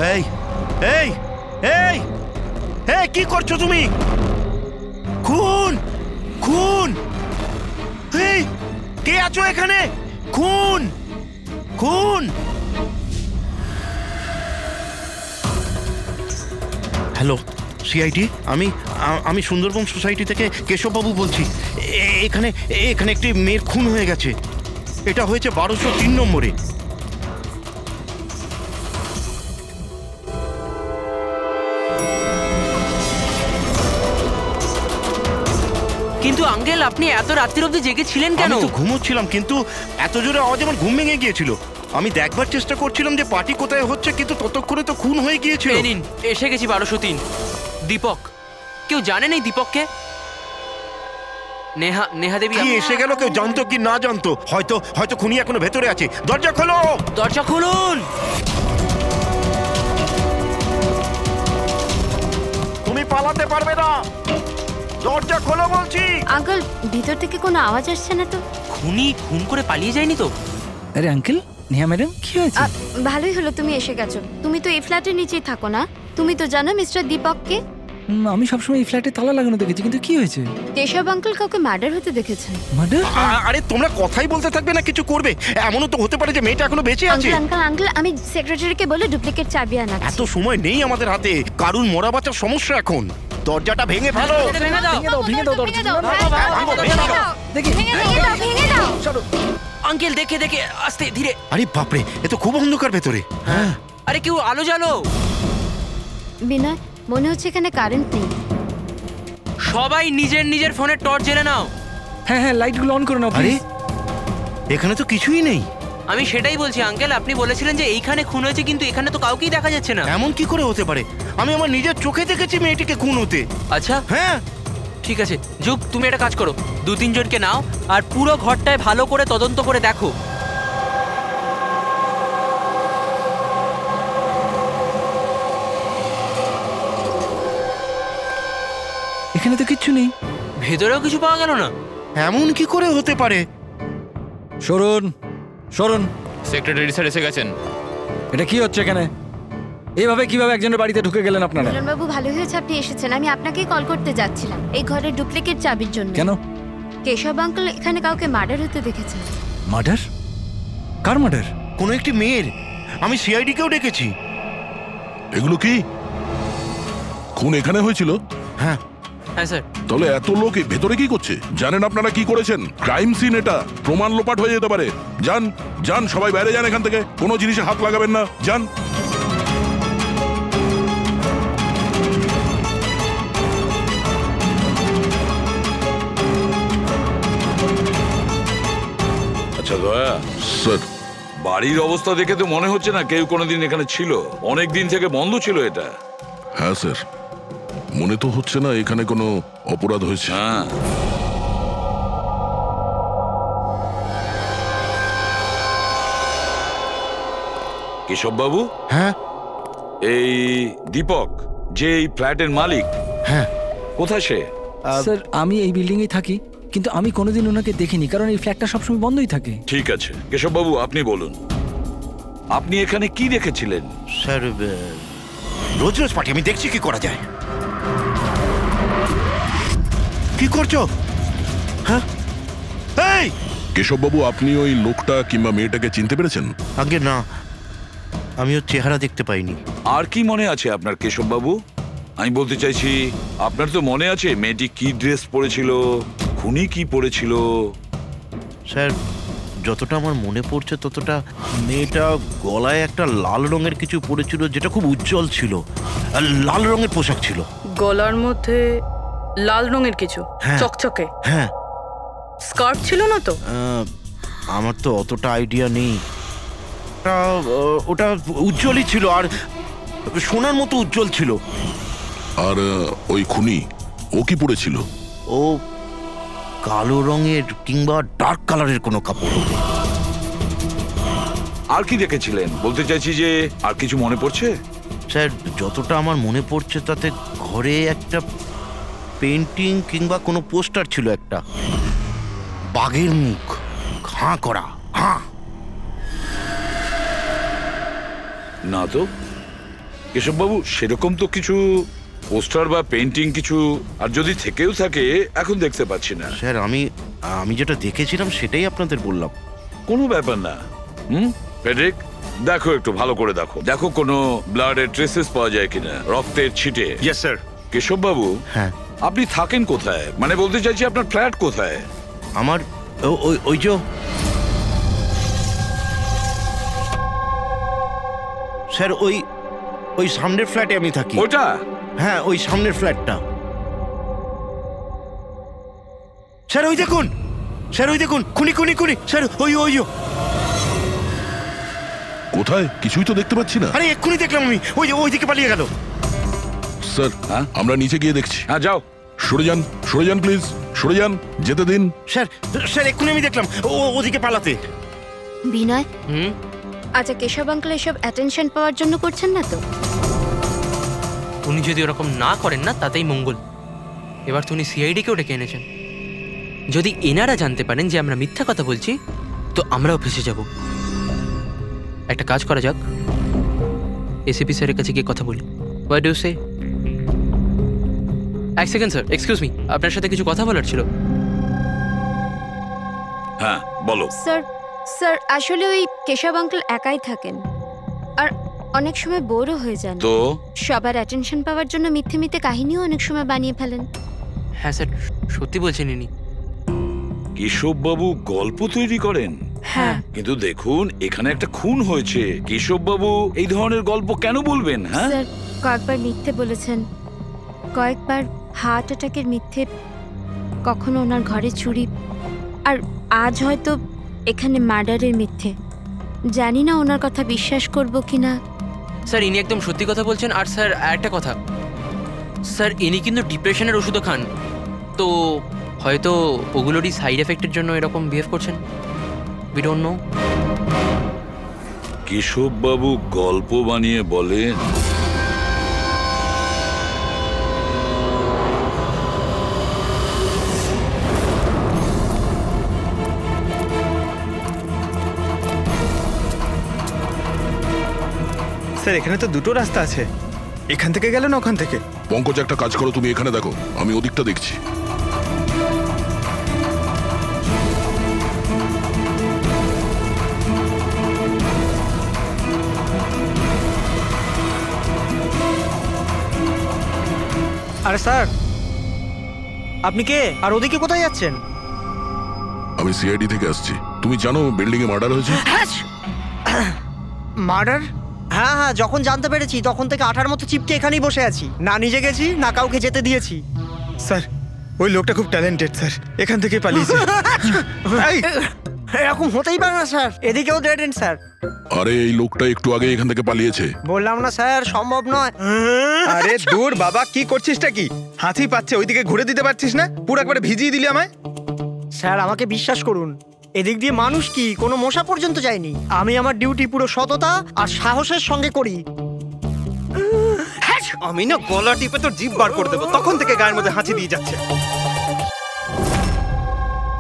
এই এই এই এই কি করছো তুমি? খুন খুন! এই কে আছো এখানে? খুন খুন! হ্যালো সিআইডি, আমি সুন্দরবন সোসাইটি থেকে কেশববাবু বলছি। এখানে এখানে একটি মেয়ের খুন হয়ে গেছে। এটা হয়েছে 1203 নম্বরে। কিন্তু আঙ্কেল, আপনি এত রাত্রির অবধি জেগেছিলেন কেন? আমি তো ঘুমোচ্ছিলাম, কিন্তু এত জোরে আওয়াজ আমার ঘুম ভেঙে গিয়েছিল। আমি দেখবার চেষ্টা করছিলাম যে পার্টি কোথায় হচ্ছে, কিন্তু ততক্ষণে তো খুন হয়ে গিয়েছিল। নিন, এসে গেছি 1203। দীপক, কেউ জানেন এই দীপককে? নেহা দেবী কি এসে গেল? কেউ জানতো কি না জানতো? হয়তো খুনি এখনো ভেতরে আছে। দরজা খোলো, দরজা খুলুন। তুমি পালাতে পারবে না, দরজা খোলো বলছি। আঙ্কেল, ভিতর থেকে কোনো আওয়াজ আসছে না তো? খুনি খুন করে পালিয়ে যায়নি তো? আরে আঙ্কেল, নেহা ম্যাডাম কি হয়েছে? ভালোই হলো তুমি এসে গেছো। তুমি তো এই ফ্ল্যাটের নিচেই থাকো না? তুমি তো জানো মিস্টার দীপককে? আমি সবসময় এই ফ্ল্যাটে তালা লাগানো দেখেছি, কিন্তু কি হয়েছে? কেশব আঙ্কেল কাউকে মার্ডার হতে দেখেছেন। মার্ডার? আরে তোমরা কথাই বলতে থাকবে না, কিছু করবে? এমনও তো হতে পারে যে মেয়েটা এখনো বেঁচে আছে। আঙ্কেল, আমি সেক্রেটারিকে বলে ডুপ্লিকেট চাবি আনাচ্ছি। এত সময় নেই আমাদের হাতে। কারুর মরা বাঁচার সমস্যা এখন। দরজাটা ভেঙে ফেলো। ভেঙে দাও দরজা। দেখি। আঙ্কেল দেখে আস্তে ধীরে। আরে বাপরে, এ তো খুব অন্ধকার ভেতরে। হ্যাঁ, আরে কেউ আলো জ্বালো। বিনয়, মনে হচ্ছে এখানে কারেন্ট নেই। সবাই নিজের নিজের ফোনের টর্চ জ্বেলে নাও। হ্যাঁ, লাইটগুলো অন করে নাও আরে প্লিজ। এখানে তো কিছুই নেই। আমি সেটাই বলছি আঙ্কেল, আপনি বলেছিলেন যে এইখানে খুন হয়েছে, কিন্তু এখানে তো কাউকেই দেখা যাচ্ছে না। এমন কি করে হতে পারে? আমি আমার নিজের চোখে দেখেছি মেয়েটিকে খুন হতে। আচ্ছা হ্যাঁ, ঠিক আছে যুগ, তুমি একটা কাজ করো, 2-3 জনকে নাও আর পুরো ঘরটায় ভালো করে তদন্ত করে দেখো। এখানে তো কিচ্ছু নেই। ভেতরেও কিছু পাওয়া গেল না। এমন কি করে হতে পারে? সরুন। সেক্রেটারি স্যার এসে গেছেন। এটা কি হচ্ছে এখানে? এইভাবে কিভাবে একজনের বাড়িতে ঢুকে গেলেন আপনারা? বাবু, ভালো হয়েছে আপনি এসেছেন। আমি আপনাকেই কল করতে যাচ্ছিলাম এই ঘরের ডুপ্লিকেট চাবির জন্য। কেন? কেশব আঙ্কেল এখানে কাউকে মার্ডার হতে দেখেছেন। মার্ডার? কার মার্ডার? কোনো একটি মেয়ের। আমি সিআইডি কেও ডেকেছি। এগুলো কি খুন এখানে হয়েছিল? হ্যাঁ হ্যাঁ স্যার। তাহলে এত লোক ভেতরে কি করছে? জানেন আপনারা কি করেছেন? ক্রাইম সিন এটা, প্রমাণ লোপাট হয়ে যেতে পারে। যান সবাই বাইরে যান এখান থেকে। কোনো জিনিসে হাত লাগাবেন না, যান। আচ্ছা দয়া স্যার, বাড়ির অবস্থা দেখে তো মনে হচ্ছে না কেউ কোনোদিন এখানে ছিল। অনেক দিন থেকে বন্ধ ছিল এটা। হ্যাঁ স্যার, মনে তো হচ্ছে না এখানে কোনো অপরাধ হয়েছে। হ্যাঁ, কেশব বাবু, হ্যাঁ এই দীপক যে এই ফ্ল্যাটের মালিক, হ্যাঁ। কোথায় সে? স্যার, আমি এই বিল্ডিংয়েই থাকি, কিন্তু আমি কোনোদিন ওনাকে দেখিনি, কারণ এই ফ্ল্যাটটা সবসময় বন্ধই থাকে। ঠিক আছে কেশব বাবু, আপনি বলুন আপনি এখানে কি দেখেছিলেন? স্যার, রোজ রোজ পার্টি, আমি দেখছি কি করা যায়। কি করছো? হ্যাঁ, এই কেশববাবু, আপনি ওই লোকটা কিংবা মেয়েটাকে চিনতে পেরেছেন? আগে না, আমি ওর চেহারা দেখতে পাইনি। আর কি মনে আছে আপনার কেশব বাবু? আমি বলতে চাইছি, আপনার তো মনে আছে মেয়েটি কি ড্রেস পরেছিল, খুনি কি পরেছিল? স্যার, যতটা আমার মনে পড়ছে ততটা মেয়েটা গলায় একটা লাল রঙের কিছু পরেছিল, যেটা খুব উজ্জ্বল ছিল। আর লাল রঙের পোশাক ছিল। গলার মধ্যে লাল রঙের কিছু চকচকে? হ্যাঁ। স্কার্ট ছিল না তো? আমার তো অতটা আইডিয়া নেই। ওটা উজ্জ্বলই ছিল, আর সোনার মতো উজ্জ্বল ছিল। আর ওই খুনি, ও কি পরেছিল? ও কালো রঙের কিংবা ডার্ক কালারের কোনো কাপড়। আর কি দেখেছিলেন বলতে চাইছি, যে আর কিছু মনে পড়ছে? স্যার, যতটা আমার মনে পড়ছে তাতে ঘরে একটা পেন্টিং কিংবা কোনো পোস্টার ছিল, একটা বাঘের মুখ, হাঁ করা। হাঁ না তো, কেশববাবু সেরকম তো কিছু পোস্টার বা পেন্টিং কিছু, আর যদি থেকেও থাকে এখন দেখতে পাচ্ছি না। স্যার আমি যেটা দেখেছিলাম সেটাই আপনাদের বললাম। কোনো ব্যাপার না। ফেডরিক, দেখো একটু ভালো করে দেখো, দেখো কোনো ব্লাডের ট্রেসেস পাওয়া যায় কিনা, রক্তের ছিটে। Yes sir. কেশববাবু, হ্যাঁ, আপনি থাকেন কোথায়? মানে বলতে চাইছি আপনার ফ্ল্যাট কোথায়? আমার ওই যে স্যার ওই সামনের ফ্ল্যাটে আমি থাকি। ওটা? হ্যাঁ, ওই সামনের ফ্ল্যাটটা। স্যার ওই দেখুন, স্যার ওই দেখুন, খুনি স্যার, ওই কোথায়? কিছুই তো দেখতে পাচ্ছি না। আরে এক্ষুনি দেখলাম আমি, ওই দিকে পালিয়ে গেল। স্যার, হ্যাঁ? আমরা নিচে গিয়ে দেখছি। হ্যাঁ যাও। সরে যান প্লিজ, সরে যান, যেতে দিন। স্যার এক্ষুনি আমি দেখলাম ওদিকে পালাতে। বিনয়, আচ্ছা কেশব আঙ্কেল এসব অ্যাটেনশন পাওয়ার জন্য করছেন না তো? উনি যদি ওরকম না করেন না তাতেই মঙ্গল। এবার তো উনি সিআইডিকেও ডেকে এনেছেন। যদি এনারা জানতে পারেন যে আমরা মিথ্যা কথা বলছি তো আমরাও ফেসে যাব। একটা কাজ করা যাক, এসিপি স্যারের কাছে গিয়ে কথা বলি। হোয়াট ডু সে? এক সেকেন্ড স্যার, এক্সকিউজ মি, আপনার সাথে কিছু কথা বলার ছিল। হ্যাঁ বলো। স্যার আসলে ওই কেশব আঙ্কেল একাই থাকেন আর অনেক সময় বোরও হয়ে যান। তো সবার অ্যাটেনশন পাওয়ার জন্য মিথ্যে কাহিনীও অনেক সময় বানিয়ে ফেলেন। হ্যাঁ স্যার, সত্যি বলছেন ইনি। কেশববাবু গল্প তৈরি করেন? হ্যাঁ। কিন্তু দেখুন, এখানে একটা খুন হয়েছে, কেশববাবু এই ধরনের গল্প কেন বলবেন? হ্যাঁ স্যার কয়েকবার মিথ্যে বলেছেন, কয়েকবার হার্ট অ্যাটাকের মিথ্যে, কখনো ওনার ঘরে চুরি, আর আজ হয়তো এখানে মার্ডারের মিথ্যে। জানি না ওনার কথা বিশ্বাস করব কিনা। স্যার ইনি একদম সত্যি কথা বলছেন। আর স্যার একটা কথা, স্যার ইনি কিন্তু ডিপ্রেশনের ওষুধও খান, তো হয়তো ওগুলোরই সাইড এফেক্টের জন্য এরকম বিহেভ করছেন। We don't know. কেশববাবু গল্প বানিয়ে বলেন? স্যার এখানে তো দুটো রাস্তা আছে, এখান থেকে গেল না ওখান থেকে। পঙ্কজ, একটা কাজ করো, তুমি এখানে দেখো, আমি ওদিকটা দেখছি। আরে স্যার, আপনি কে আর ওদিকে কোথায় যাচ্ছেন? আমি সিআইডি থেকে আসছি। তুমি জানো বিল্ডিং এ মার্ডার হয়েছে? মার্ডার? হ্যাঁ হ্যাঁ, যখন জানতে পেরেছি তখন থেকে আঠার মতো চিপকে এখানেই বসে আছি, না নিজে গেছি না কাউকে যেতে দিয়েছি। স্যার ওই লোকটা খুব ট্যালেন্টেড স্যার, এখান থেকে পালিয়েছে। এরকম হতেই পারে না স্যার, এদিকেও ডেড এন্ড স্যার। আরে এই লোকটা একটু আগে এখান থেকে পালিয়েছে। বললাম না স্যার, সম্ভব নয়। আরে দূর বাবা, কি করছিসটা কি? হাতি পাচ্ছে, ওইদিকে ঘুরে দিতে পারছিস না? পুরো একবারে ভিজিয়ে দিলি আমায়। স্যার আমাকে বিশ্বাস করুন, এদিক দিয়ে মানুষ কি কোনো মশা পর্যন্ত যায়নি। আমি আমার ডিউটি পুরো সততা আর সাহসের সঙ্গে করি। আমি না গলা টিপে তোর জিভ বার করে দেবো, তখন থেকে গায়ের মধ্যে হাঁচি দিয়ে যাচ্ছে।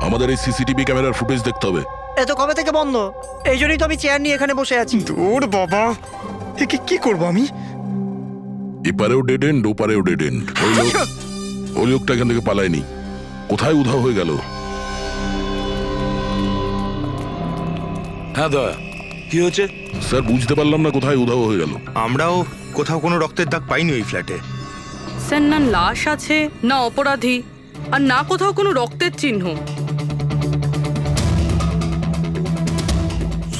আমাদের এই সিসিটিভি ক্যামেরার ফুটেজ দেখতে হবে। এ তো কবে থেকে বন্ধ, এই জন্যই তো আমি চেয়ার নিয়ে এখানে বসে আছি। দূর বাবা, একে কি করবো আমি? এপারেও ডেড এন্ড, ওপারেও ডেড এন্ড। ওই লোকটা এখান থেকে পালায়নি, কোথায় উধাও হয়ে গেল? হ্যাঁ দয়া, কি হয়েছে? স্যার বুঝতে পারলাম না কোথায় উধাও হয়ে গেল। আমরাও কোথাও কোনো রক্তের দাগ পাইনি ওই ফ্ল্যাটে। স্যার না লাশ আছে, না অপরাধী, আর না কোথাও কোনো রক্তের চিহ্ন।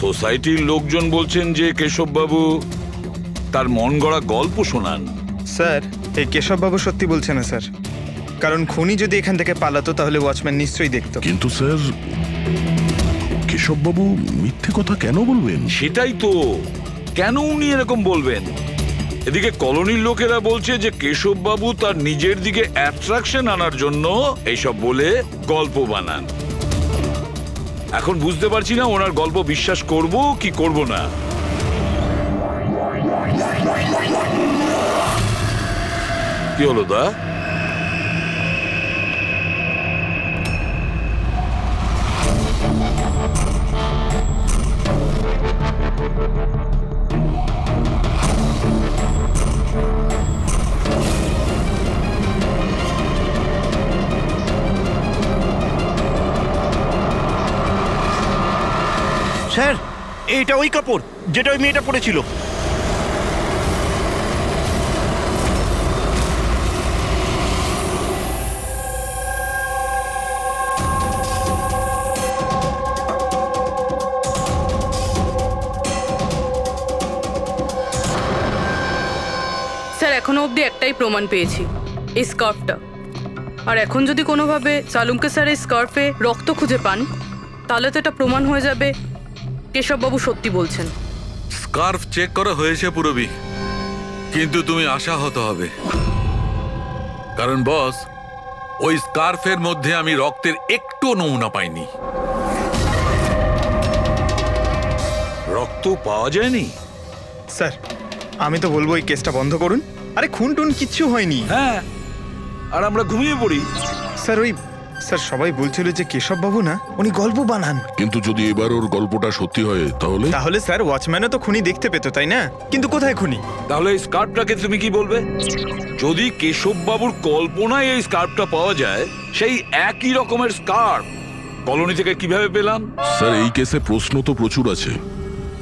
সোসাইটির লোকজন বলছেন যে কেশববাবু তার মন গড়া গল্প শোনান। স্যার এই কেশববাবু সত্যি বলছে না স্যার, কারণ খুনি যদি এখান থেকে পালাতো তাহলে ওয়াচম্যান নিশ্চয়ই দেখতো। কিন্তু স্যার কেশববাবু মিথ্যে কথা কেন বলবেন? সেটাই তো, কেন উনি এরকম বলবেন? এদিকে কলোনির লোকেরা বলছে যে কেশববাবু তার নিজের দিকে অ্যাট্রাকশন আনার জন্য এইসব বলে গল্প বানান। এখন বুঝতে পারছি না ওনার গল্প বিশ্বাস করব কি করব না। কি হলো দা? স্যার, এটা ওই কাপড় যেটা ওই মেয়েটা পরেছিল। স্যার এখনো অবধি একটাই প্রমাণ পেয়েছি, এই স্কার্ফটা। আর এখন যদি কোনোভাবে সালুমকে স্যার এই স্কার্ফে রক্ত খুঁজে পান, তাহলে তো এটা প্রমাণ হয়ে যাবে কেশববাবু সত্যি বলছেন। স্কার্ফ চেক করা হয়েছে পুরবি, কিন্তু তুমি আশাহত হবে, কারণ বস, ওই স্কার্ফের মধ্যে আমি রক্তের একটু নমুনা পাইনি। রক্ত পাওয়া যায়নি? স্যার আমি তো বলবো এই কেসটা বন্ধ করুন। আরে খুন টুন কিচ্ছু হয়নি। হ্যাঁ, আর আমরা ঘুমিয়ে পড়ি। স্যার সবাই বলছিল যে কেশববাবু না, উনি গল্প বানান। কিন্তু যদি এবার ওর গল্পটা সত্যি হয় তাহলে স্যার ওয়াচম্যানও তো খুনি দেখতে পেতো, তাই না? কিন্তু কোথায় খুনি? তাহলে এই স্কার্ফটাকে তুমি কি বলবে? যদি কেশববাবুর কল্পনায় এই স্কার্ফটা পাওয়া যায়, সেই একই রকমের স্কার্ফ কলোনি থেকে কিভাবে পেলাম? স্যার এই কেসে প্রশ্ন তো প্রচুর আছে,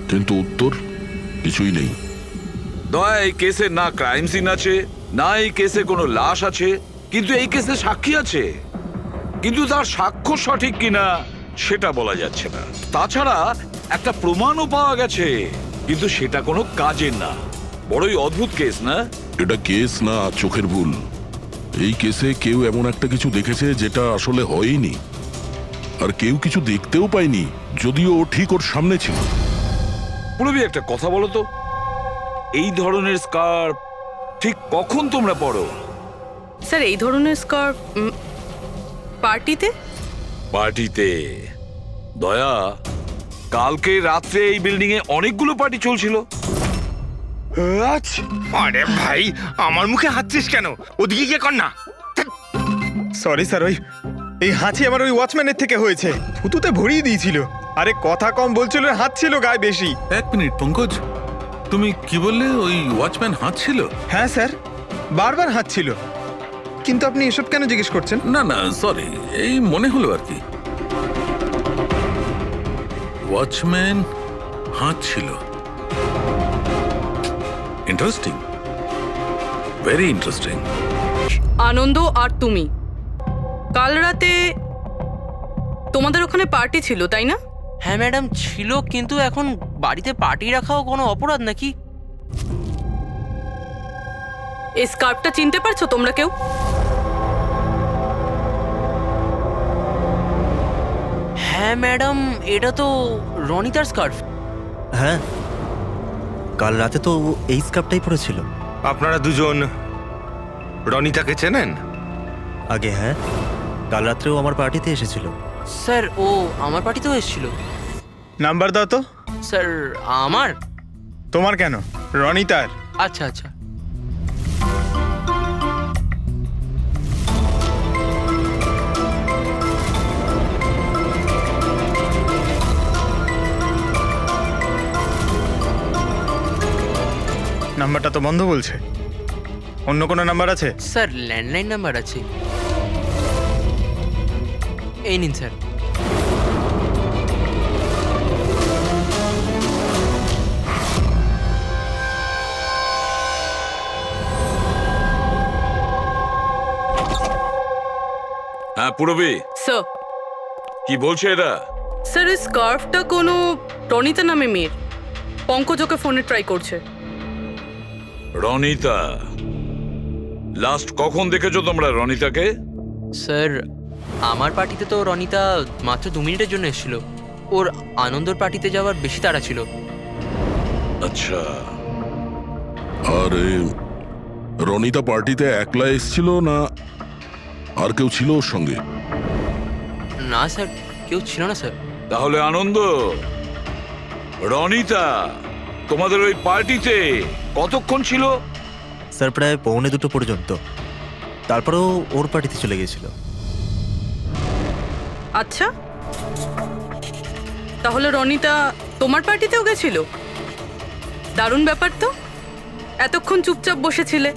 কিন্তু উত্তর কিছুই নেই। দয়া, এই কেসে না ক্রাইম সিন আছে, না এই কেসে কোনো লাশ আছে, কিন্তু এই কেসে সাক্ষী আছে। কিন্তু তার সাক্ষ্য সঠিক কিনা সেটা বলা যাচ্ছে না। তাছাড়া একটা প্রমাণও পাওয়া গেছে, কিন্তু সেটা কোনো কাজের না। বড়ই অদ্ভুত কেস না? এটা কেস না, চোখের ভুল। এই কেসে কেউ এমন একটা কিছু দেখেছে যেটা আসলে হয়নি, আর কেউ কিছু দেখতেও পায়নি, যদিও ও ঠিক ওর সামনে ছিল। পুরবি একটা কথা বলো তো, এই ধরনের স্কার্ফ ঠিক কখন তোমরা পরো? স্যার এই ধরনের স্কার্ফ পার্টিতে। পার্টিতে? দয়া, কালকে রাত্রে এই বিল্ডিং এ অনেকগুলো পার্টি চলছিল। আরে ভাই, আমার মুখে হাঁচছিস কেন? ওদিকে গিয়ে কর না। সরি স্যার, এই হাঁচি আমার ওই ওয়াচম্যানের থেকে হয়েছে, থুতুতে ভরিয়ে দিয়েছিল। আরে কথা কম বলছিল, হাত ছিল গায়ে বেশি। এক মিনিট পঙ্কজ, তুমি কি বললে? ওই ওয়াচম্যান হাত ছিল? হ্যাঁ স্যার, বারবার হাত ছিল। কিন্তু আপনি এসব কেন জিজ্ঞেস করছেন? না না, সরি, এই মনে হলো আর কি। ওয়াচম্যান হাত ছিল। Interesting, very interesting. আনন্দ আর তুমি কাল রাতে তোমাদের ওখানে পার্টি ছিল, তাই না? হ্যাঁ ম্যাডাম ছিল, কিন্তু এখন বাড়িতে পার্টি রাখাও কোনো অপরাধ নাকি? এই স্কার্ফটা চিনতে পারছো তোমরা কেউ? হ্যাঁ ম্যাডাম, এটা তো রনিতার স্কার্ফ। হ্যাঁ, কাল রাতে তো এই স্কার্ফটাই পরেছিল। আপনারা দুজন রনিতাকে চেনেন? আগে হ্যাঁ, কাল রাত্রেও আমার পার্টিতে এসেছিল। স্যার ও আমার পার্টিতেও এসেছিল। নাম্বার দাও তো। স্যার আমার? তোমার কেন, রনিতার। আচ্ছা আচ্ছা। নাম্বারটা তো বন্ধ বলছে, অন্য কোনো নাম্বার আছে? স্যার ল্যান্ডলাইন নাম্বার আছে, এই নিন স্যার। হ্যাঁ পুরবি, স্যার কি বলছে এরা? স্যার এই স্কার্ফটা কোনো রনিতা নামে মেয়ের, পঙ্কজ ওকে ফোনে ট্রাই করছে। রনিতা? লাস্ট কখন দেখেছো তোমরা রনিতাকে? স্যার আমার পার্টিতে তো রনিতা মাত্র 2 মিনিটের জন্য এসেছিল, ওর আনন্দর পার্টিতে যাওয়ার বেশি তাড়া ছিল। আচ্ছা, আর রনিতা পার্টিতে একলা এসেছিল না আর কেউ ছিল ওর সঙ্গে? না স্যার, কেউ ছিল না স্যার। তাহলে আনন্দ, রনিতা তোমাদের ওই পার্টিতে কতক্ষণ ছিল? স্যার প্রায় 1:45 পর্যন্ত, তারপরেও ওর পার্টিতে চলে গিয়েছিল। আচ্ছা, তাহলে রনিতা তোমার পার্টিতেও গেছিল? দারুণ ব্যাপার তো। এতক্ষণ চুপচাপ বসেছিলে,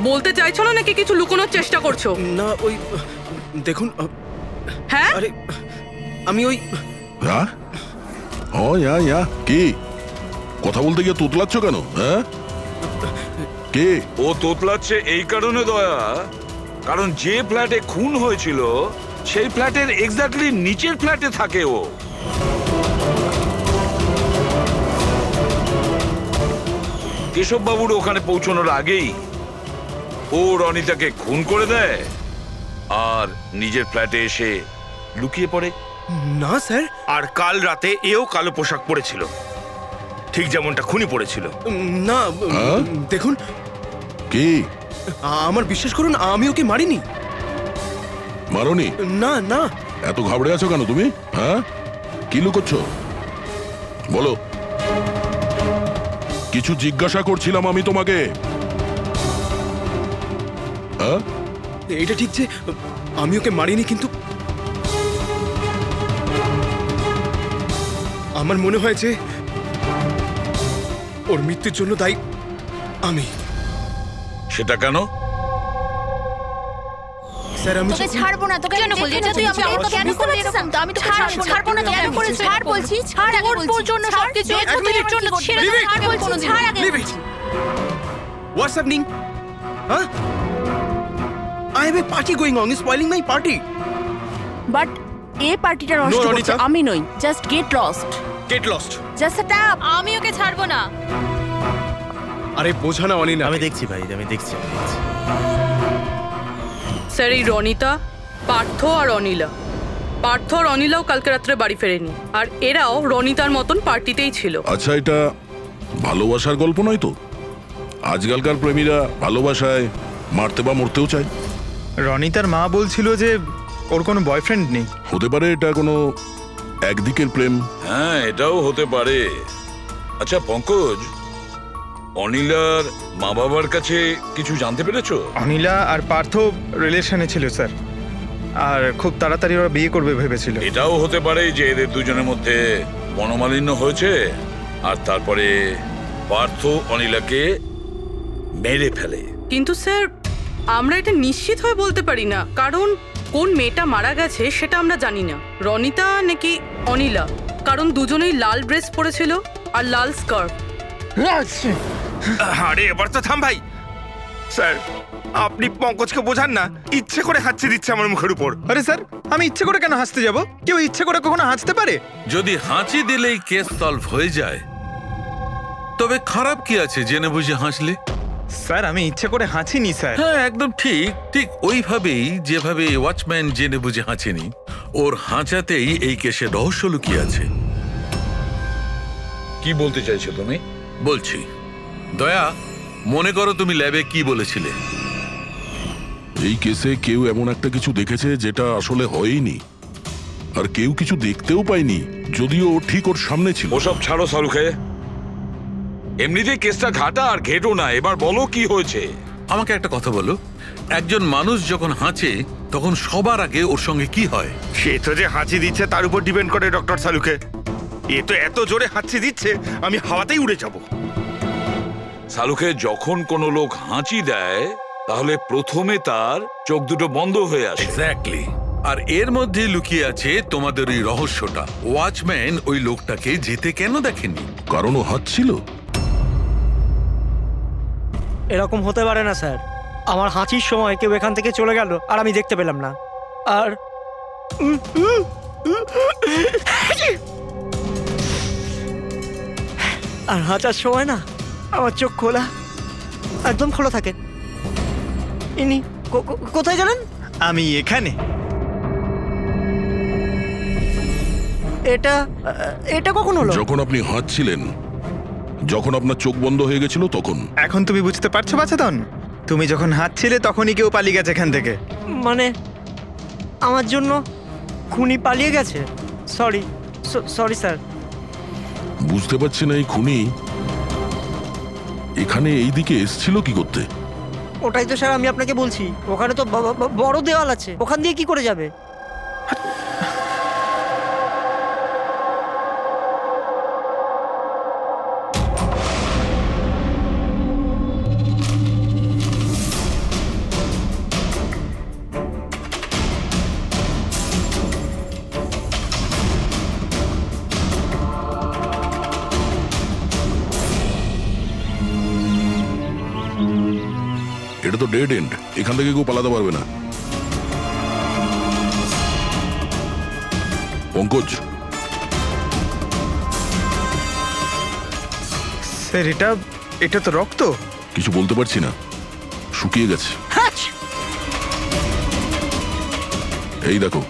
বলতে চাইছো না নাকি কিছু লুকোনোর চেষ্টা করছো? না, ওই দেখুন। হ্যাঁ, আরে আমি ওই হ্যাঁ কে কথা বলতে গিয়ে তোতলাচ্ছ কেন? হ্যাঁ, কে? ও তোতলাচ্ছে এই কারণে দয়া, কারণ যে ফ্ল্যাটে খুন হয়েছিল সেই ফ্ল্যাটের এক্স্যাক্টলি নিচের ফ্ল্যাটে থাকে ও। কেশব বাবুর ওখানে পৌঁছানোর আগেই ও রনিতাকে খুন করে দেয় আর নিজের ফ্ল্যাটে এসে লুকিয়ে পড়ে। না স্যার, আর কাল রাতে এও কালো পোশাক পরেছিল, ঠিক যেমনটা খুনি পড়েছিল। না দেখুন, কে? আমার বিশ্বাস করুন, আমি ওকে মারিনি। মারোনি? না না। এত ঘাবড়ে আছো কেন তুমি? হ্যাঁ, কি লুকোচ্ছ বলো? কিছু জিজ্ঞাসা করছিলাম আমি তোমাকে। হ্যাঁ, এটা ঠিক যে আমি ওকে মারিনি, কিন্তু আমার মনে হয় যে ওর মৃত্যুর জন্য দায়ী আমি। সেটা কেন? স্যার আমি তোকে ছাড়বো না। তোকে কেন বলছিস? তুই আমাকে কেন করে এরকম? আমি তোকে ছাড়বো না। কেন করেছিস? ছাড় বলছি, ছাড় আগে বলছি। তোর জন্য সবকিছু তোর জন্য ছেড়ে দে। ছাড় বলছি, ছাড় আগে বলছি। What's happening? Huh? I have a party going on. You're spoiling my party. But এই পার্টিটা নষ্ট করছে আমি নই। Just get lost. Get lost. Just stop. আমি ওকে ছাড়বো না। আরে বোঝা না অনিনা। আমি দেখছি ভাই, আমি দেখছি। স্যার, এই রনিতা, পার্থ আর অনিলা, পার্থ আর অনিলাও কালকে রাত্রে বাড়ি ফেরেনি, আর এরাও রনিতার মতন পার্টিতেই ছিল। আচ্ছা, এটা ভালোবাসার গল্প নয় তো? আজকালকার প্রেমীরা ভালোবাসায় মারতে বা মরতেও চায়। রনিতার মা বলছিল যে ওর কোনো বয়ফ্রেন্ড নেই। হতে পারে এটা কোনো একদিকের প্রেম। হ্যাঁ, এটাও হতে পারে। আচ্ছা পঙ্কজ, অনিলার মা বাবার কাছে কিছু জানতে পেরেছো? অনিলা আর পার্থ রিলেশনে ছিল স্যার, আর খুব তাড়াতাড়ি ওরা বিয়ে করবে ভেবেছিল। এটাও হতে পারে যে এদের দুজনের মধ্যে মনোমালিন্য হয়েছে আর তারপরে পার্থ অনিলাকে মেরে ফেলে। কিন্তু স্যার, আমরা এটা নিশ্চিত হয়ে বলতে পারি না, কারণ কোন মেয়েটা মারা গেছে সেটা আমরা জানি না, রনিতা নাকি অনিলা, কারণ দুজনেই লাল ড্রেস পরেছিল আর লাল স্কার্ফ। আরে এবার তো থাম ভাই। স্যার, আপনি পঙ্কজকে বোঝান না, ইচ্ছে করে হাঁচি দিচ্ছে আমার মুখের উপর। আরে স্যার, আমি ইচ্ছে করে কেন হাসতে যাব? কেউ ইচ্ছে করে কখনো হাসতে পারে? যদি হাঁচি দিলেই কেস সলভ হয়ে যায়, তবে খারাপ কি আছে জেনে বুঝে হাসলে? স্যার, আমি ইচ্ছে করে হাঁচিনি স্যার। হ্যাঁ, একদম ঠিক। ঠিক ওইভাবেই যেভাবে ওয়াচম্যান জেনে বুঝে হাঁচেনি, ওর হাঁচাতেই এই কেসের রহস্য লুকিয়ে আছে। কি বলতে চাইছো তুমি? বলছি, দয়া, মনে করো তুমি ল্যাবে কি বলেছিলে? এই কেসে কেউ এমন একটা কিছু দেখেছে যেটা আসলে হয়নি, আর কেউ কিছু দেখতেও পায়নি, যদিও ঠিক ওর সামনে ছিল। ওসব ছাড়ো সালুখে, এমনিতেই কেসটা ঘাটা আর ঘেটো না। এবার বলো কি হয়েছে। আমাকে একটা কথা বলো, একজন মানুষ যখন হাঁচে তখন সবার আগে ওর সঙ্গে কি হয়? সে তো যে হাঁচি দিচ্ছে তার উপর ডিপেন্ড করে ডক্টর সালুখে। এ তো এত জোরে হাঁচি দিচ্ছে আমি হাওয়াতেই উড়ে যাব। সালুখে, যখন কোনো লোক হাঁচি দেয় তাহলে প্রথমে তার চোখ দুটো বন্ধ হয়ে আসে। এক্স্যাক্টলি। আর এর মধ্যে লুকিয়ে আছে তোমাদের ওই রহস্যটা। ওয়াচম্যান ওই লোকটাকে যেতে কেন দেখেনি? কারণ ও হাঁচছিল। এরকম হতে পারে না স্যার। আমার হাঁচির সময় কেউ এখান থেকে চলে গেল আর আমি দেখতে পেলাম না। আর হাঁচার সময় না আমার চোখ খোলা, একদম খোলা থাকে। ইনি কোথায় গেলেন? আমি এখানে। এটা কখন হলো? যখন আপনি হাঁচছিলেন, যখন আপনার চোখ বন্ধ হয়ে গেছিল তখন। এখন তুমি বুঝতে পারছো বাছাধন? তুমি যখন হাঁচছিলে তখনই কেউ পালিয়ে গেছে এখান থেকে। মানে আমার জন্য খুনি পালিয়ে গেছে? Sorry sir. বুঝতে পারছি না এই খুনি এখানে এই দিকে এসেছিল কি করতে? ওটাই তো স্যার আমি আপনাকে বলছি। ওখানে তো বড় দেওয়াল আছে, ওখান দিয়ে কি করে যাবে? ডেড এন্ড, এখান থেকে কেউ পালাতে পারবে না। পঙ্কজ, স্যার এটা তো রক্ত। কিছু বলতে পারছি না, শুকিয়ে গেছে। এই দেখো,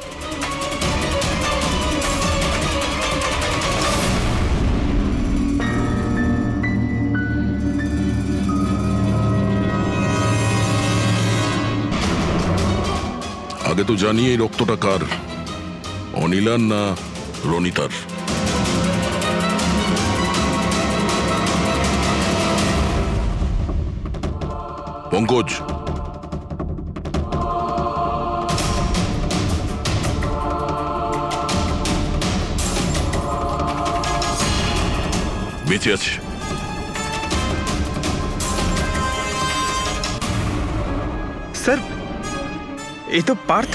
আগে তো জানি এই রক্তটা কার, অনিলার না রনিতার। পঙ্কজ, বেঁচে আছে। স্যার এই তো পার্থ।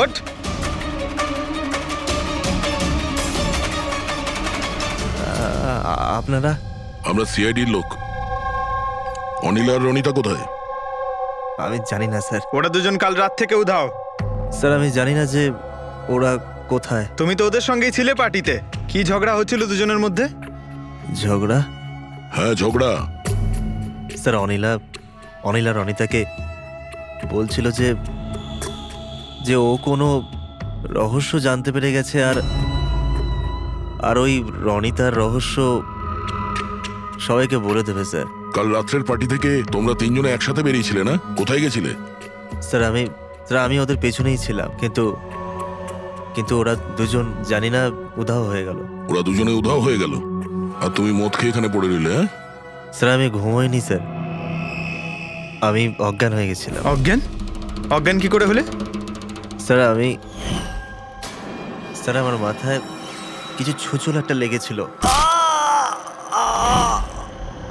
ওঠ। আপনারা? আমরা সিআইডির লোক। অনিল আর রনিতা কোথায়? আমি জানি না স্যার। ওরা দুজন কাল রাত থেকে উধাও। স্যার আমি জানি না যে ওরা কোথায়। তুমি তো ওদের সঙ্গেই ছিলে পার্টিতে। কি ঝগড়া হচ্ছিল দুজনের মধ্যে? ঝগড়া? হ্যাঁ ঝগড়া। স্যার অনিলা রনিতাকে বলছিল যে ও কোনো রহস্য জানতে পেরে গেছে, আর ওই রনিতার রহস্য সবাইকে বলে দেবে স্যার। কাল রাত্রের পার্টি থেকে তোমরা তিনজনে একসাথে বেরিয়েছিলে না? কোথায় গেছিলে? স্যার আমি ওদের পেছনেই ছিলাম, কিন্তু ওরা দুজন জানি না উধাও হয়ে গেল। ওরা দুজনে উধাও হয়ে গেল আর তুমি মদ খেয়ে এখানে পড়ে রইলে? হ্যাঁ স্যার আমি ঘুমোইনি স্যার, আমি অজ্ঞান হয়ে গেছিলাম। অজ্ঞান কি করে হলে? স্যার আমার মাথায় কিছু ছুঁচল একটা লেগেছিল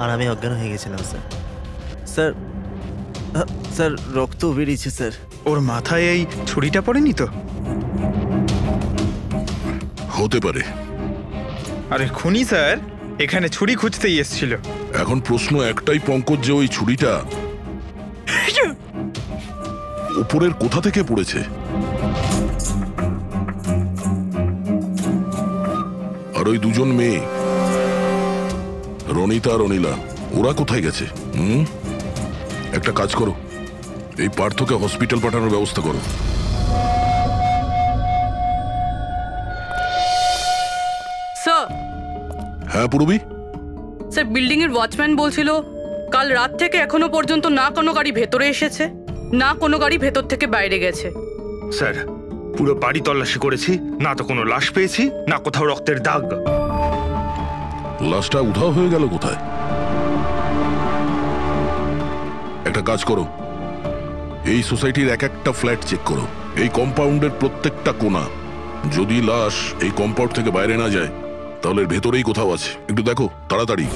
আর আমি অজ্ঞান হয়ে গেছিলাম স্যার। স্যার রক্ত বেরিয়েছে স্যার। ওর মাথায় এই ছুরিটা পড়েনি তো? হতে পারে। আরে খুনি স্যার এখানে ছুরি খুঁজতেই এসেছিল। এখন প্রশ্ন একটাই পঙ্কজ, যে ওই ছুরিটা উপরের কোথা থেকে পড়েছে? আর ওই দুজন মেয়ে রনিতা আর অনিলা, ওরা কোথায় গেছে? একটা কাজ করো, এই পার্থকে হসপিটাল পাঠানোর ব্যবস্থা করো। স্যার। হ্যাঁ পূরবী? স্যার বিল্ডিং এর ওয়াচম্যান বলছিল কাল রাত থেকে এখনো পর্যন্ত না কোনো গাড়ি ভেতরে এসেছে, না কোনো গাড়ি ভেতর থেকে বাইরে গেছে। স্যার পুরো বাড়ি তল্লাশি করেছি, না তো কোনো লাশ পেয়েছি, না কোথাও রক্তের দাগ। লাশটা উধাও হয়ে গেল কোথায়? একটা কাজ করো, এই সোসাইটির এক একটা ফ্ল্যাট চেক করো, এই কম্পাউন্ডের প্রত্যেকটা কোণা। যদি লাশ এই কম্পাউন্ড থেকে বাইরে না যায় তাহলে ভেতরেই কোথাও আছে। একটু দেখো তাড়াতাড়ি।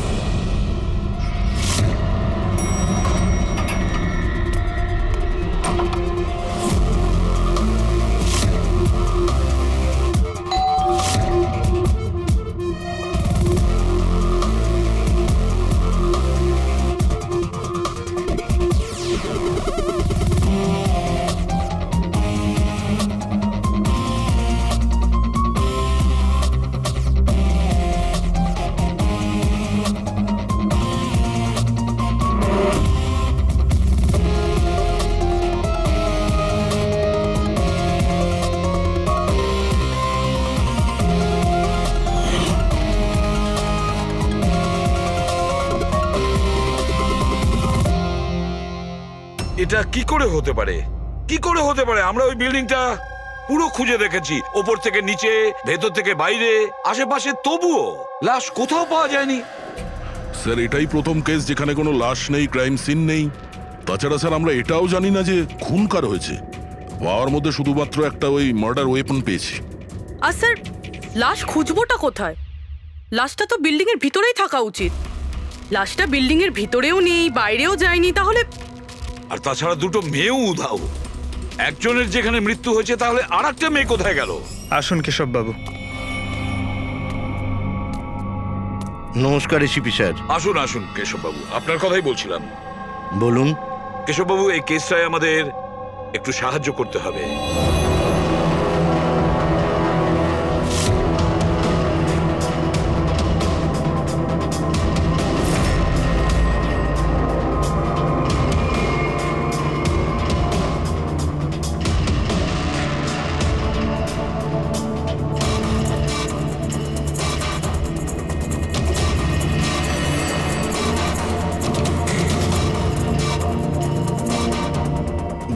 এটা কি করে হতে পারে? কি করে হতে পারে? আমরা ওই বিল্ডিংটা পুরো খুঁজে দেখেছি, ওপর থেকে নিচে, ভেতর থেকে বাইরে, আশেপাশে, তবুও লাশ কোথাও পাওয়া যায়নি। স্যার এটাই প্রথম কেস যেখানে কোনো লাশ নেই, ক্রাইম সিন নেই। তাছাড়া স্যার আমরা এটাও জানি না যে খুন কার হয়েছে। পাওয়ার মধ্যে শুধুমাত্র একটা ওই মার্ডার ওয়েপন পেয়েছি। আর স্যার লাশ খুঁজবোটা কোথায়? লাশটা তো বিল্ডিং এর ভিতরেই থাকা উচিত। লাশটা বিল্ডিং এর ভিতরেও নেই, বাইরেও যায়নি, তাহলে? আর তাছাড়া দুটো মেয়েও উধাও। একজনের যেখানে মৃত্যু হয়েছে তাহলে আর একটা মেয়ে কোথায় গেল? আসুন কেশব বাবু। নমস্কার এসিপি স্যার। আসুন আসুন কেশববাবু, আপনার কথাই বলছিলাম। বলুন। কেশববাবু, এই কেসটায় আমাদের একটু সাহায্য করতে হবে।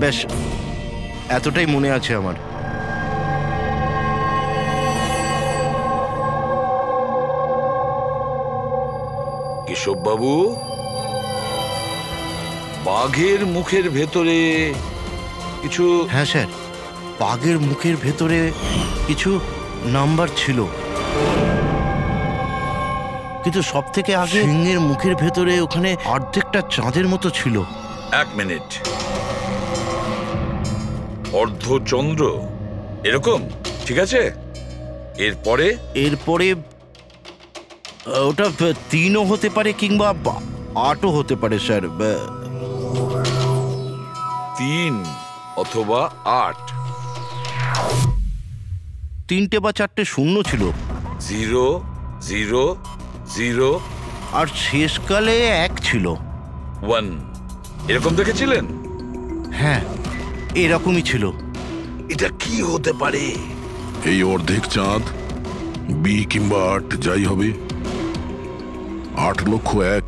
বেশ, এতটাই মনে আছে আমার। কেশববাবু, বাঘের মুখের ভেতরে কিছু... হ্যাঁ স্যার, বাঘের মুখের ভেতরে কিছু নাম্বার ছিল, কিন্তু সব থেকে আগে সিংহের মুখের ভেতরে ওখানে অর্ধেকটা চাঁদের মতো ছিল। এক মিনিট, অর্ধচন্দ্র এরকম? ঠিক আছে, এরপরে? এরপরে ওটা 3ও হতে পারে কিংবা 8ও হতে পারে স্যার। 3 অথবা 8। 3টে বা 4টে শূন্য ছিল। 0 0 0 আর শেষকালে 1 ছিল। 1 এরকম দেখেছিলেন? হ্যাঁ, এরকমই ছিল। এটা কি হতে পারে? এই অর্ধেক চাঁদ, বি কিংবা 8 যাই হবে, 8,01,000।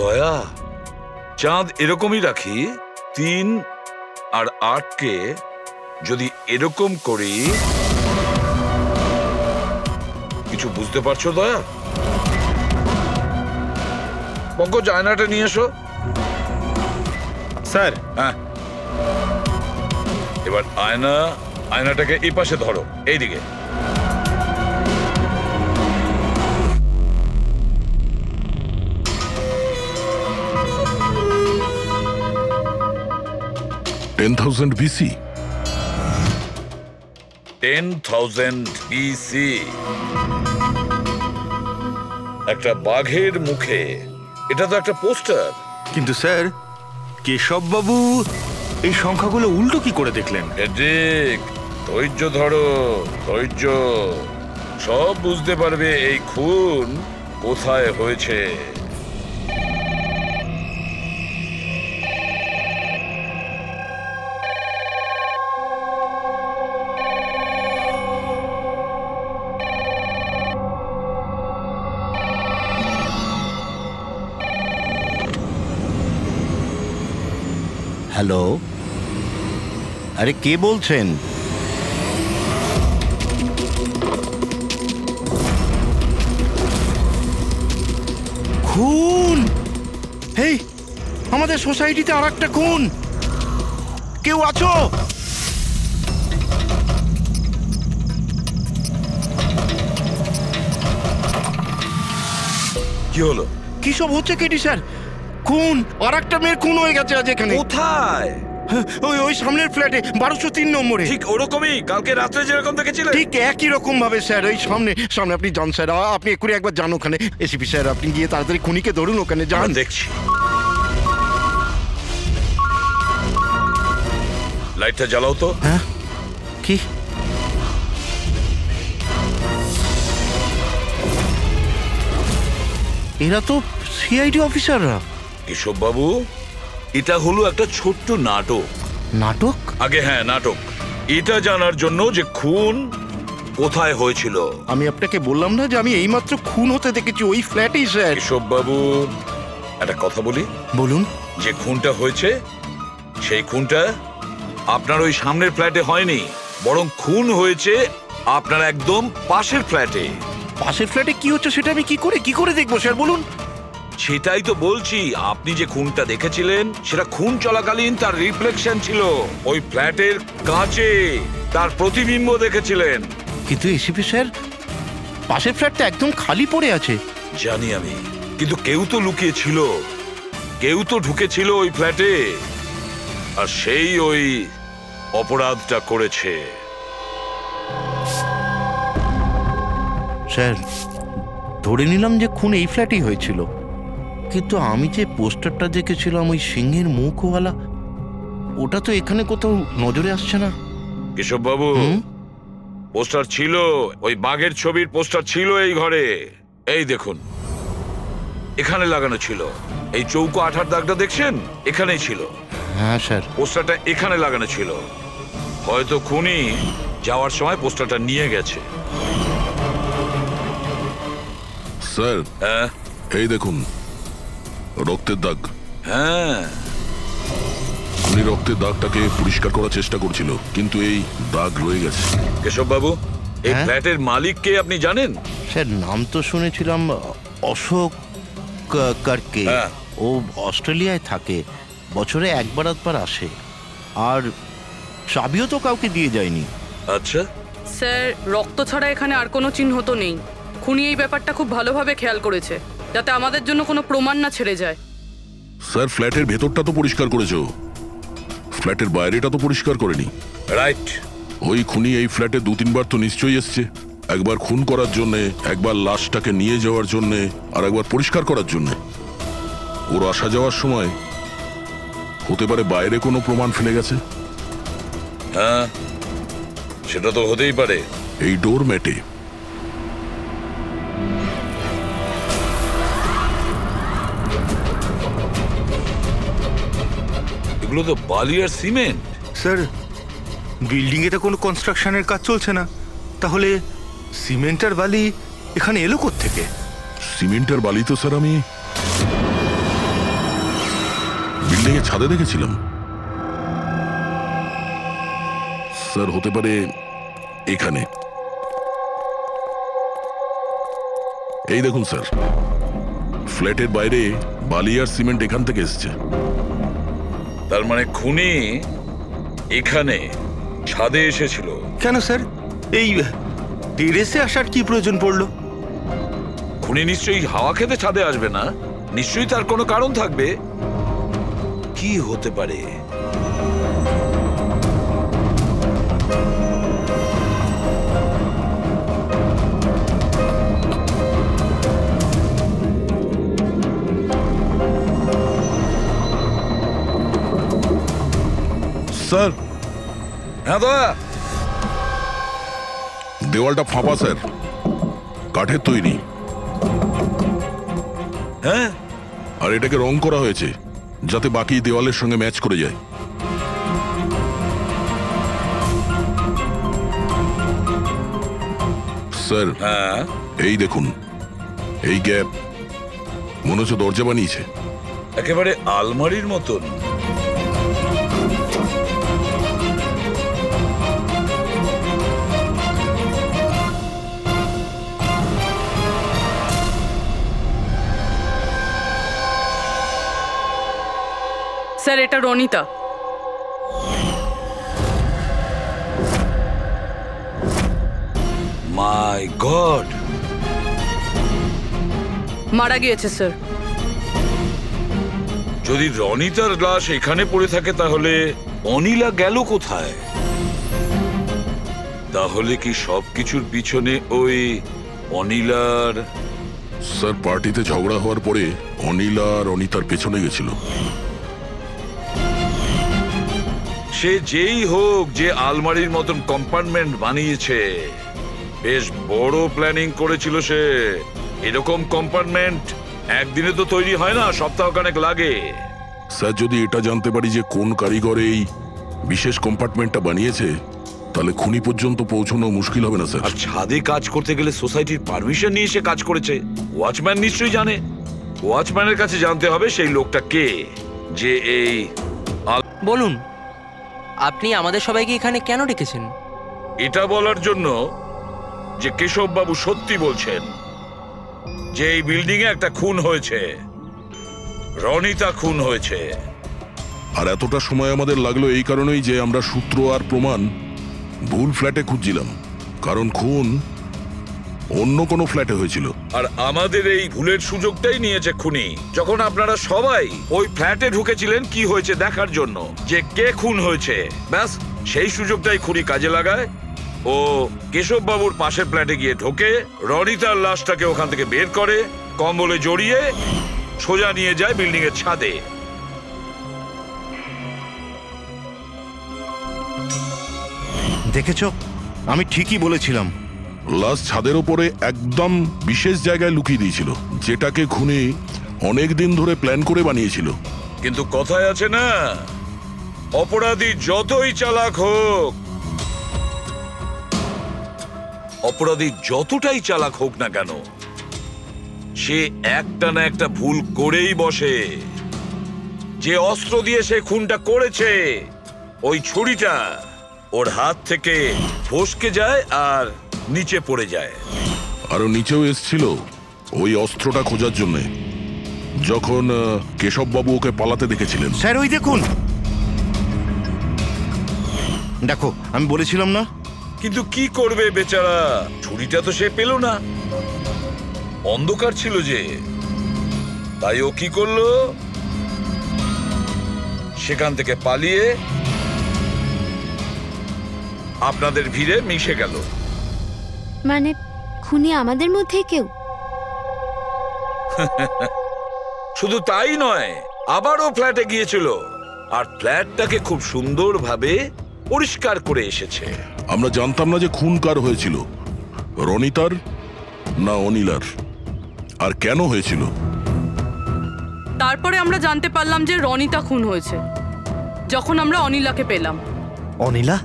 দয়া, চাঁদ এরকমই রাখি, 3 আর 8কে যদি এরকম করি, কিছু বুঝতে পারছো দয়া? পঙ্কজ, আয়নাটা নিয়ে এসো। স্যার। হ্যাঁ, এবার আয়নাটাকে এই পাশে ধরো, এইদিকে। BC 10,000 BC একটা বাঘের মুখে। এটা তো একটা পোস্টার। কিন্তু স্যার, কেশববাবু এই সংখ্যাগুলো উল্টো কি করে দেখলেন? ঠিক, ধৈর্য ধরো, ধৈর্য। সব বুঝতে পারবে এই খুন কোথায় হয়েছে। হ্যালো, আরে কে বলছেন? খুন! এই আমাদের সোসাইটিতে আর একটা খুন। কেউ আছো? কি হলো? কি সব হচ্ছে কেটি স্যার? খুন, আর একটা মেয়ের খুন হয়ে গেছে আজ এখানে। কোথায়? ওই সামনের ফ্ল্যাটে 1203 নম্বরে। ঠিক ওরকমই কালকে রাত্রে যেরকম দেখেছিলেন? ঠিক একই রকম ভাবে স্যার। ওই সামনে আপনি যান স্যার, আপনি এক্ষুনি একবার যান ওখানে। এসিপি স্যার, আপনি গিয়ে তাড়াতাড়ি খুনিকে ধরুন, ওখানে যান। দেখছি। লাইটটা জ্বালাও তো। হ্যাঁ, কি? এরা তো সিআইডি অফিসাররা। কেশববাবু, এটা হলো একটা ছোট্ট নাটক। নাটক? আগে হ্যাঁ, নাটক। এটা জানার জন্য যে খুন কোথায় হয়েছিল। আমি আপনাকে বললাম না যে আমি এইমাত্র খুন হতে দেখেছি ওই ফ্ল্যাটেই স্যার। কেশববাবু, একটা কথা বলি। বলুন। যে খুনটা হয়েছে সেই খুনটা আপনার ওই সামনের ফ্ল্যাটে হয়নি, বরং খুন হয়েছে আপনার একদম পাশের ফ্ল্যাটে। পাশের ফ্ল্যাটে কি হচ্ছে সেটা আমি কি করে দেখবো স্যার, বলুন। সেটাই তো বলছি, আপনি যে খুনটা দেখেছিলেন সেটা খুন চলাকালীন তার রিফ্লেকশন ছিল ওই ফ্ল্যাটের কাঁচে, তার প্রতিবিম্ব দেখেছিলেন। কিন্তু এসিপি স্যার, পাশের ফ্ল্যাটটা একদম খালি পড়ে আছে। জানি আমি, কিন্তু কেউ তো লুকিয়ে ছিল, কেউ তো ঢুকেছিল ওই ফ্ল্যাটে, আর সেই ওই অপরাধটা করেছে। স্যার, ধরে নিলাম যে খুন এই ফ্ল্যাটেই হয়েছিল, কিন্তু আমি যে পোস্টারটা দেখেছিলাম ওই সিংহের মুখওয়ালা, ওটা তো এখানে কোথাও নজরে আসছে না। কেশব বাবু, পোস্টার ছিল, ওই বাঘের ছবির পোস্টার ছিল এই ঘরে। এই দেখুন, এখানে লাগানো ছিল। এই চৌকো আঠার দাগটা দেখছেন, এখানেই ছিল। হ্যাঁ স্যার। পোস্টারটা এখানে লাগানো ছিল। হয়তো খুনি যাওয়ার সময় পোস্টারটা নিয়ে গেছে। স্যার, এই দেখুন রক্তের দাগ। হ্যাঁ, উনি রক্তের দাগটাকে পরিষ্কার করার চেষ্টা করছিল, কিন্তু এই দাগ রয়ে গেছে। কেশব বাবু, এই ফ্ল্যাটের মালিক কে আপনি জানেন? স্যার, নাম তো শুনেছিলাম, অশোক কারকে। ও অস্ট্রেলিয়ায় থাকে, বছরে একবার আধবার আসে, আর চাবিও তো কাউকে দিয়ে যায়নি। আচ্ছা স্যার, রক্ত ছাড়া এখানে আর কোনো চিহ্ন তো নেই। খুনি এই ব্যাপারটা খুব ভালোভাবে খেয়াল করেছে, যাতে আমাদের জন্য কোনো প্রমাণ না ছেড়ে যায়। স্যার, ফ্ল্যাটের ভেতরটা তো পরিষ্কার করেছো, ফ্ল্যাটের বাইরেটা তো পরিষ্কার করেনি। রাইট। ওই খুনি এই ফ্ল্যাটে 2-3 বার তো নিশ্চয়ই এসছে। একবার খুন করার জন্য, একবার লাশটাকে নিয়ে যাওয়ার জন্য, আর একবার পরিষ্কার করার জন্য। ওর আসা যাওয়ার সময় হতে পারে বাইরে কোনো প্রমাণ ফেলে গেছে। হ্যাঁ, সেটা তো হতেই পারে। এই ডোর ম্যাটে এগুলো তো বালি আর সিমেন্ট। স্যার, বিল্ডিং এ তো কোনো কনস্ট্রাকশনের কাজ চলছে না, তাহলে সিমেন্ট আর বালি এখানে এলো কোত্থেকে? সিমেন্ট আর বালি তো স্যার আমি বিল্ডিং এর ছাদে দেখেছিলাম। স্যার, হতে পারে এখানে। এই দেখুন স্যার, ফ্ল্যাটের বাইরে বালি আর সিমেন্ট এখান থেকে এসছে। তার মানে খুনি এখানে ছাদে এসেছিল। কেন স্যার, এই টেরেসে আসার কি প্রয়োজন পড়লো? খুনি নিশ্চয়ই হাওয়া খেতে ছাদে আসবে না, নিশ্চয়ই তার কোনো কারণ থাকবে। কি হতে পারে? স্যার, হ্যাঁ দাদা। দেওয়ালটা ফাঁপা স্যার, কাঠের তৈরি। হ্যাঁ, আর এটাকে রং করা হয়েছে যাতে বাকি দেওয়ালের সঙ্গে ম্যাচ করে যায়। স্যার, এই দেখুন, এই গ্যাপ মনে হচ্ছে দরজা বানিয়েছে। একেবারে আলমারির মতন। স্যার, এটা রনিতা। মাই গড, মারা গিয়েছে স্যার। যদি রনিতার লাশ এখানে পড়ে থাকে তাহলে অনিলা গেল কোথায়? তাহলে কি সবকিছুর পিছনে ওই অনিলার? স্যার, পার্টিতে ঝগড়া হওয়ার পরে অনিলা আর অনিতার পেছনে গেছিল। সে যেই হোক, যে আলমারির মতন কম্পার্টমেন্ট বানিয়েছে, বেশ বড় প্ল্যানিং করেছিল সে। এরকম কম্পার্টমেন্ট একদিনে তো তৈরি হয় না, সপ্তাহখানেক লাগে। স্যার, যদি এটা জানতে পারি যে কোন কারিগর এই বিশেষ কম্পার্টমেন্টটা বানিয়েছে, তাহলে খুনি পর্যন্ত পৌঁছানো মুশকিল হবে না স্যার। আর ছাদে কাজ করতে গেলে সোসাইটির পারমিশন নিয়ে সে কাজ করেছে। ওয়াচম্যান নিশ্চয়ই জানে। ওয়াচম্যানের কাছে জানতে হবে সেই লোকটা কে, যে এই বলুন, আপনি আমাদের সবাইকে এখানে কেন ডেকেছেন? এটা বলার জন্য যে কেশব বাবু সত্যি বলছেন যে এই বিল্ডিং এ একটা খুন হয়েছে, রনিতা খুন হয়েছে। আর এতটা সময় আমাদের লাগলো এই কারণেই যে আমরা সূত্র আর প্রমাণ ভুল ফ্ল্যাটে খুঁজছিলাম, কারণ খুন অন্য কোনো ফ্ল্যাটে হয়েছিল। আর আমাদের এই ভুলের সুযোগটাই নিয়েছে খুনি, যখন আপনারা সবাই ওই ফ্ল্যাটে ঢুকেছিলেন কি হয়েছে দেখার জন্য, যে কে খুন হয়েছে। ব্যাস সেই সুযোগটাই খুনি কাজে লাগায়, ও কেশব বাবুর পাশের ফ্ল্যাটে গিয়ে ঢোকে, রনিতার লাশটাকে ওখান থেকে বের করে কম্বলে জড়িয়ে সোজা নিয়ে যায় বিল্ডিং এর ছাদে। দেখেছো, আমি ঠিকই বলেছিলাম। লাশ ছাদের ওপরে একদম বিশেষ জায়গায় লুকিয়ে দিয়েছিল, যেটাকে খুনি অনেক দিন ধরে প্ল্যান করে বানিয়েছিল। কিন্তু কথায় আছে না, অপরাধী যতই চালাক হোক, অপরাধী যতটাই চালাক হোক না কেন, সে একটা না একটা ভুল করেই বসে। যে অস্ত্র দিয়ে সে খুনটা করেছে, ওই ছুরিটা ওর হাত থেকে ফসকে যায় আর নিচে পড়ে যায়। আরো নিচেও এসছিল ওই অস্ত্রটা খোঁজার জন্য, যখন কেশববাবু ওকে পালাতে দেখেছিলেন। স্যার ওই দেখুন, দেখো আমি বলেছিলাম না। কিন্তু কি করবে বেচারা, ছুরিটা তো সে পেল না, অন্ধকার ছিল যে। তাই ও কি করলো, সেখান থেকে পালিয়ে আপনাদের ভিড়ে মিশে গেল। মানে খুনি আমাদের মধ্যে কেউ? শুধু তাই নয়, আবারও ফ্ল্যাটে গিয়েছিল আর ফ্ল্যাটটাকে খুব সুন্দরভাবে পরিষ্কার করে এসেছে। আমরা জানতাম না যে খুন কার হয়েছিল, রনিতার না অনিলার, আর কেন হয়েছিল। তারপরে আমরা জানতে পারলাম যে রনিতা খুন হয়েছে, যখন আমরা অনিলাকে পেলাম। অনিলা?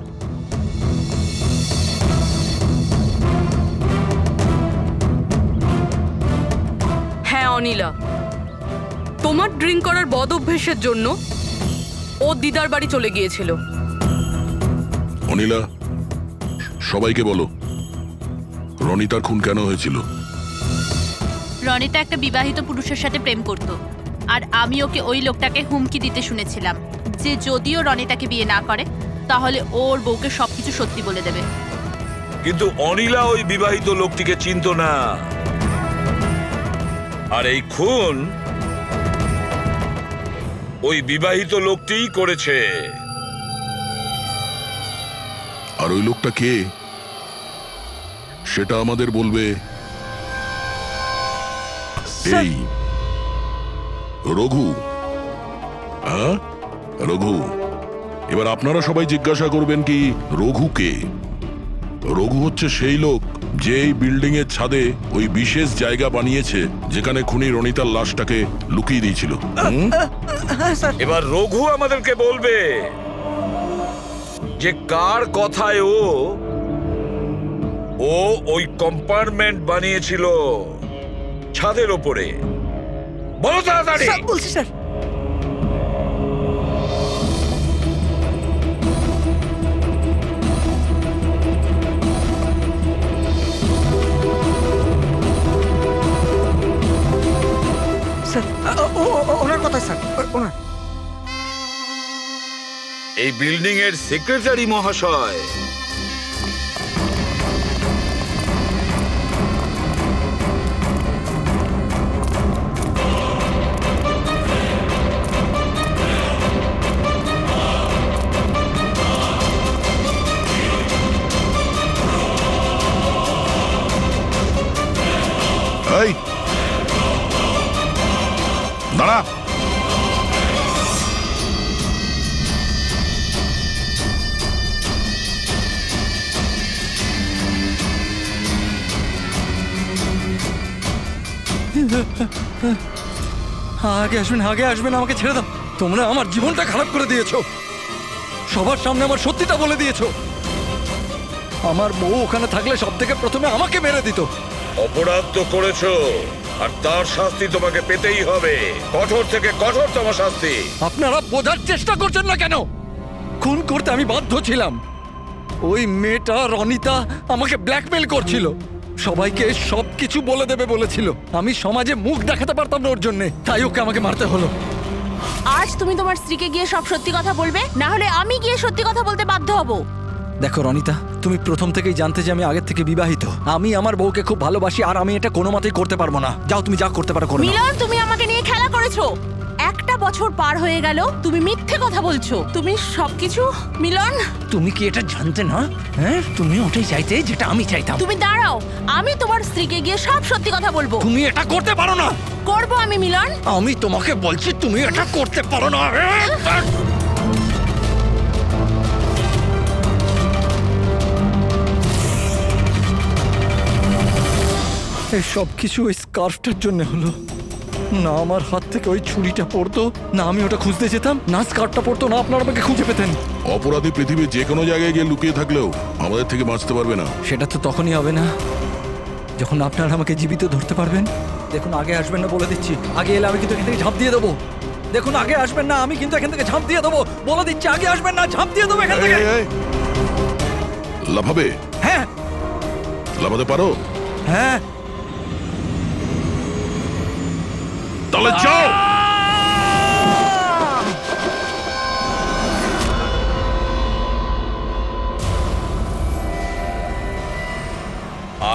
হ্যাঁ অনিলা, তোমার ড্রিঙ্ক করার বদ অভ্যেসের জন্য ও দিদার বাড়ি চলে গিয়েছিল। অনিলা, সবাইকে বলো রনিতার খুন কেন হয়েছিল। রনিতা একটা বিবাহিত পুরুষের সাথে প্রেম করত, আর আমি ওকে ওই লোকটাকে হুমকি দিতে শুনেছিলাম যে যদিও রনিতাকে বিয়ে না করে তাহলে ওর বউকে সবকিছু সত্যি বলে দেবে। কিন্তু অনিলা ওই বিবাহিত লোকটিকে চিনত না, আর এই খুন ওই বিবাহিত লোকটিই করেছে। আর ওই লোকটা কে সেটা আমাদের বলবে এই রঘু। হ্যাঁ রঘু, এবার আপনারা সবাই জিজ্ঞাসা করবেন কি রঘু কে। রঘু হচ্ছে সেই লোক যে এই বিল্ডিং এর ছাদে ওই বিশেষ জায়গা বানিয়েছে যেখানে খুনি রনিতার লাশটাকে লুকিয়ে দিয়েছিল। এবার রঘু আমাদেরকে বলবে যে কার কথায় ও ওই কম্পার্টমেন্ট বানিয়েছিল ছাদের ওপরে। বলো তাড়াতাড়ি। বলছি স্যার। ওনার কথা স্যার, ওনার। এই বিল্ডিং এর সেক্রেটারি মহাশয়। এই দাঁড়া। আগে আসবেন, আগে আসবেন, আমাকে ছেড়ে দাও। তোমরা আমার জীবনটা খারাপ করে দিয়েছো, সবার সামনে আমার সত্যিটা বলে দিয়েছো। আমার বউ ওখানে থাকলে সব থেকে প্রথমে আমাকে মেরে দিত। অপরাধ তো করেছো, আর তার শাস্তি তোমাকে পেতেই হবে, কঠোর থেকে কঠোরতম শাস্তি। আপনারা বোঝার চেষ্টা করছেন না কেন? খুন করতে আমি বাধ্য ছিলাম। ওই মেয়েটা রনিতা আমাকে ব্ল্যাকমেল করছিল, সবাইকে সবকিছু বলে দেবে বলেছিল। আমি সমাজে মুখ দেখাতে পারতাম না ওর জন্য, তাই ওকে আমাকে মারতে হলো। আজ তুমি তোমার স্ত্রীকে গিয়ে সব সত্যি কথা বলবে, না হলে আমি গিয়ে সত্যি কথা বলতে বাধ্য হব। দেখো রনিতা, তুমি প্রথম থেকেই জানতে যে আমি আগের থেকে বিবাহিত। আমি আমার বউকে খুব ভালোবাসি, আর আমি এটা কোনো মতেই করতে পারবো না। যাও, তুমি যা করতে পারো করো। মিলন, তুমি আমাকে নিয়ে খেলা করেছো। একটা একটা বছর পার হয়ে গেল, তুমি মিথ্যে কথা বলছো। তুমি সবকিছু মিলন, তুমি কি এটা জানতে না? হ্যাঁ, তুমি ওটাই চাইতে যেটা আমি চাইতাম। তুমি দাঁড়াও, আমি তোমার স্ত্রীকে গিয়ে সব সত্যি কথা বলবো। তুমি এটা করতে পারো না। করবো আমি মিলন। আমি তোমাকে বলছি তুমি এটা করতে পারো না। এই সব কিছু ওই স্কার্ফটার জন্য হলো। না আমার হাত থেকে ওই ছুরিটা পড়তো, না আমি ওটা খুঁজতে যেতাম, না স্কার্ফটা পড়তো, না আপনারা আমাকে খুঁজে পেতেন। অপরাধী পৃথিবীর যে কোনো জায়গায় গিয়ে লুকিয়ে থাকলেও আমাদের থেকে বাঁচতে পারবে না। সেটা তো তখনই হবে না যখন আপনারা আমাকে জীবিত ধরতে পারবেন। দেখুন, আগে আসবেন না বলে দিচ্ছি। আগে এলে আমি কিন্তু এখান থেকে ঝাঁপ দিয়ে দেবো। দেখুন, আগে আসবেন না, আমি কিন্তু এখান থেকে ঝাঁপ দিয়ে দেবো। বলে দিচ্ছি, আগে আসবেন না, ঝাঁপ দিয়ে দেবো এখান থেকে। লাফাবে? হ্যাঁ। লাফাতে পারো? হ্যাঁ। তাহলে যাও।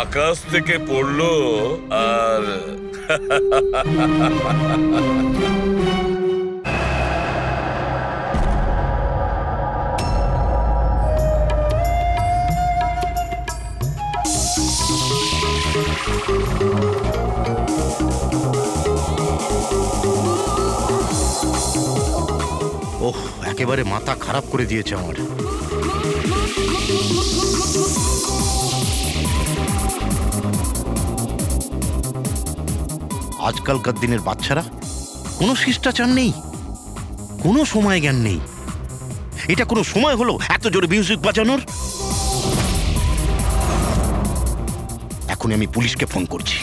আকাশ থেকে পড়লো আর ওহ, একেবারে মাথা খারাপ করে দিয়েছে আমার। আজকালকার দিনের বাচ্চারা কোনো শিষ্টাচার নেই, কোনো সময় জ্ঞান নেই। এটা কোনো সময় হলো এত জোরে মিউজিক বাজানোর? এখনই আমি পুলিশকে ফোন করছি।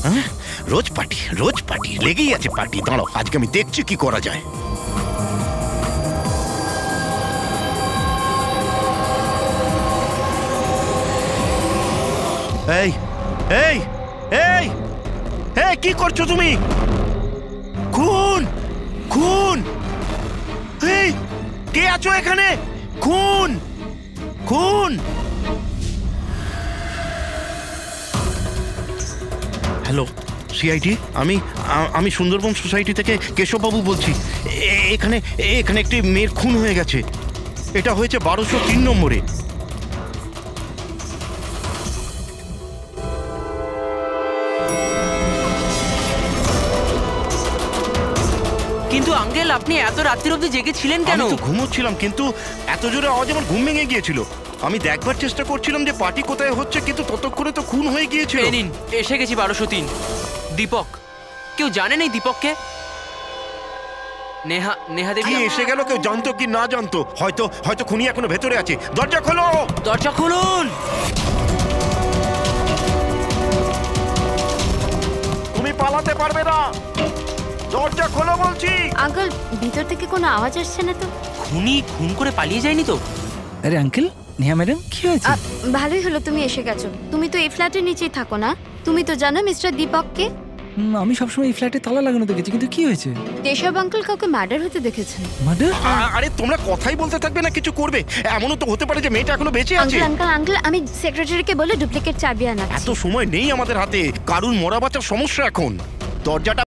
হ্যাঁ, রোজ পার্টি লেগেই আছে পার্টি। দাঁড়াও, আজকে আমি দেখছি কি করা যায়। এই এই এই এই কি করছো তুমি? খুন খুন! এই কে আছো এখানে? খুন খুন! হ্যালো সিআইডি, আমি সুন্দরবন সোসাইটি থেকে কেশববাবু বলছি। এখানে একটি মেয়ের খুন হয়ে গেছে। এটা হয়েছে 1203 নম্বরে। কিন্তু আঙ্কেল, আপনি এত রাত্রির অবধি জেগেছিলেন কেন? আমি তো ঘুমোচ্ছিলাম, কিন্তু এত জোরে আওয়াজ আমার ঘুম ভেঙে গিয়েছিল। আমি দেখবার চেষ্টা করছিলাম যে পার্টি কোথায় হচ্ছে, কিন্তু ততক্ষণে তো খুন হয়ে গিয়েছিল। নিন, এসে গেছি 1203। দীপক, কেউ জানেন এই দীপককে? নেহা দেবী এসে গেল। কেউ জানতো কি না জানতো? হয়তো খুনি এখনো ভেতরে আছে। দরজা খোলো, দরজা খুলুন। তুমি পালাতে পারবে না, দরজা খোলো বলছি। আঙ্কেল, ভিতর থেকে কোনো আওয়াজ আসছে না তো? খুনি খুন করে পালিয়ে যায়নি তো? আরে আঙ্কেল, নেহা ম্যাডাম, কি হয়েছে? ভালোই হলো তুমি এসে গেছো। তুমি তো এই ফ্ল্যাটের নিচেই থাকো না? তুমি তো জানো মিস্টার দীপককে? আমি সবসময় এই ফ্ল্যাটে তালা লাগানো দেখেছি, কিন্তু কি হয়েছে? কেশব আঙ্কেল কাউকে মার্ডার হতে দেখেছেন। মার্ডার? আরে তোমরা কথাই বলতে থাকবে না, কিছু করবে? এমনও তো হতে পারে যে মেয়েটা এখনো বেঁচে আছে। আঙ্কেল, আমি সেক্রেটারিকে বলে ডুপ্লিকেট চাবি আনাচ্ছি। এত সময় নেই আমাদের হাতে। কারুর মরা বাঁচার সমস্যা এখন। দরজাটা